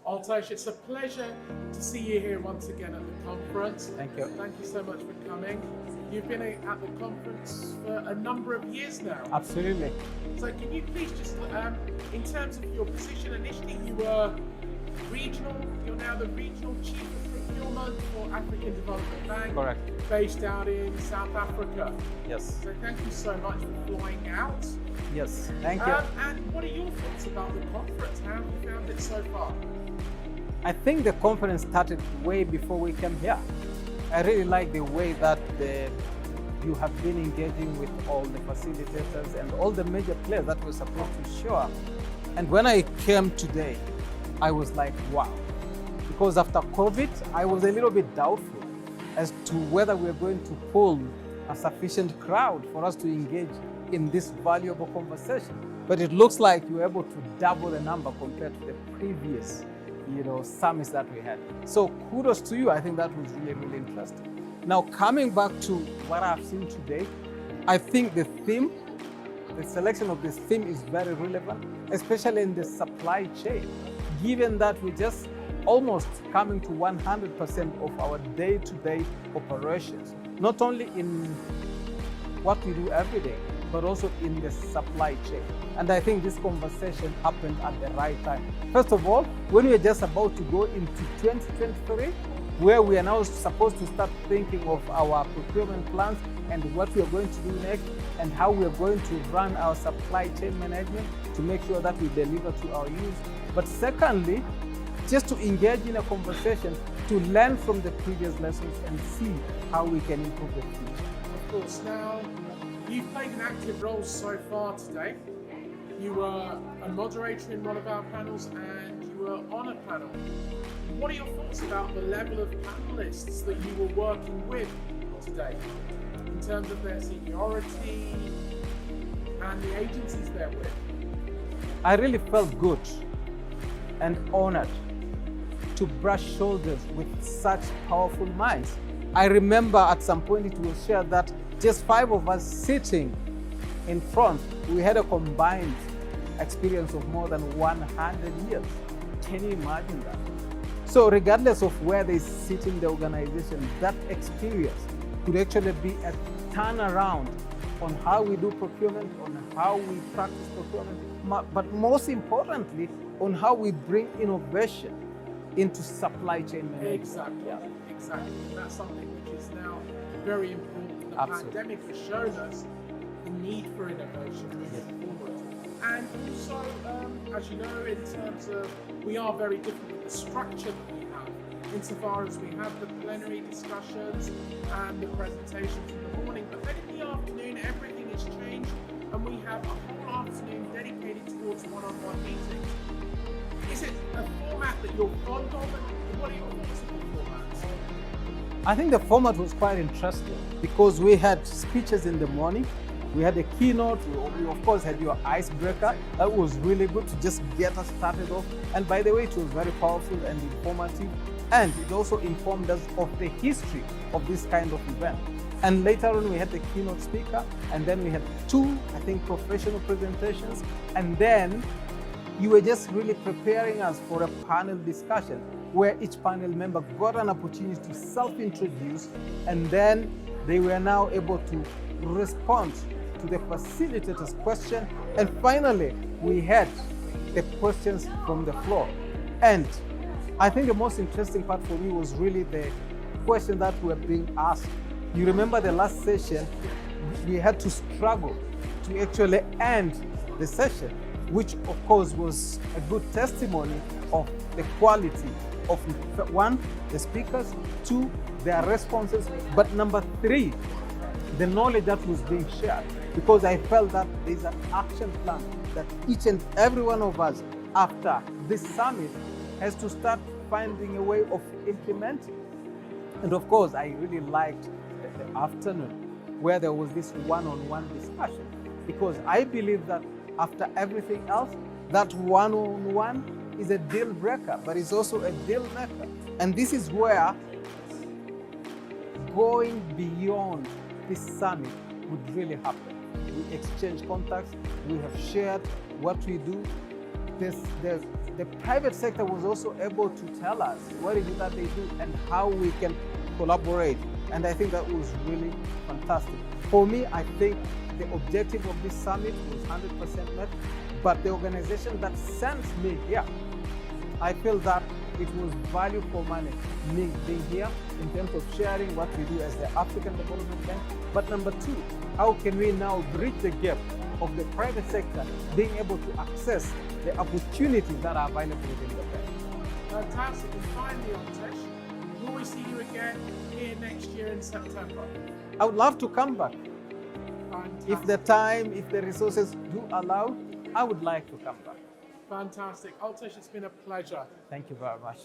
Oltesh, it's a pleasure to see you here once again at the conference. Thank you. Thank you so much for coming. You've been at the conference for a number of years now. Absolutely. So can you please just, in terms of your position, initially you were regional, you're now the regional chief of procurement for African Development Bank. Correct. Based out in South Africa. Yes. So thank you so much for flying out. Yes. Thank you. And what are your thoughts about the conference? How have you found it so far? I think the conference started way before we came here. I really like the way that you have been engaging with all the facilitators and all the major players that were supposed to show up. And when I came today, I was like, wow. Because after COVID, I was a little bit doubtful as to whether we're going to pull a sufficient crowd for us to engage in this valuable conversation. But it looks like you were able to double the number compared to the previous summits that we had. So kudos to you. I think that was really, really interesting. Now, coming back to what I've seen today, I think the selection of this theme is very relevant, especially in the supply chain, given that we're just almost coming to 100% of our day-to-day operations, not only in what we do every day, but also in the supply chain. And I think this conversation happened at the right time. First of all, when we're just about to go into 2023, where we are now supposed to start thinking of our procurement plans and what we are going to do next and how we are going to run our supply chain management to make sure that we deliver to our users. But secondly, just to engage in a conversation to learn from the previous lessons and see how we can improve the future. Of course. Now, you've played an active role so far today. You were a moderator in one of our panels and you were on a panel. What are your thoughts about the level of panelists that you were working with today in terms of their seniority and the agencies they're with? I really felt good and honored to brush shoulders with such powerful minds. I remember at some point it was shared that just 5 of us sitting in front, we had a combined experience of more than 100 years. Can you imagine that? So regardless of where they sit in the organization, that experience could actually be a turnaround on how we do procurement, on how we practice procurement, but most importantly, on how we bring innovation into supply chain management. Exactly, yeah. Exactly. And that's something which is now very important. The Absolutely. pandemic has shown us the need for innovation moving forward. And also, as you know, in terms of, we are very different with the structure that we have, insofar as we have the plenary discussions and the presentations in the morning, but then in the afternoon, everything has changed, and we have a whole afternoon dedicated towards one-on-one meetings. Is it a format that you're fond of, and what are your thoughts on the format? I think the format was quite interesting because we had speeches in the morning, we had a keynote, we of course had your icebreaker. That was really good to just get us started off. And by the way, it was very powerful and informative. And it also informed us of the history of this kind of event. And later on, we had the keynote speaker, and then we had 2, I think, professional presentations. And then you were just really preparing us for a panel discussion where each panel member got an opportunity to self-introduce, and then they were now able to respond to the facilitator's question. And finally, we had the questions from the floor. And I think the most interesting part for me was really the question that were being asked. You remember the last session, we had to struggle to actually end the session, which of course was a good testimony of the quality of 1, the speakers, 2, their responses, but number 3, the knowledge that was being shared, because I felt that there's an action plan that each and every one of us after this summit has to start finding a way of implementing. And of course, I really liked the afternoon where there was this one-on-one discussion, because I believe that after everything else, that one-on-one is a deal breaker, but it's also a deal maker. And this is where going beyond this summit would really happen. We exchange contacts, we have shared what we do, the private sector was also able to tell us what is it that they do and how we can collaborate. And I think that was really fantastic. For me, I think the objective of this summit was 100% met, but the organization that sent me here, I feel that it was value for money, me being here in terms of sharing what we do as the African Development Bank. But number two, how can we now bridge the gap of the private sector being able to access the opportunities that are available within the bank? Fantastic. And finally, Oltesh, will we see you again here next year in September? I would love to come back. Fantastic. If the time, if the resources do allow, I would like to come back. Fantastic. Oltesh, it's been a pleasure. Thank you very much.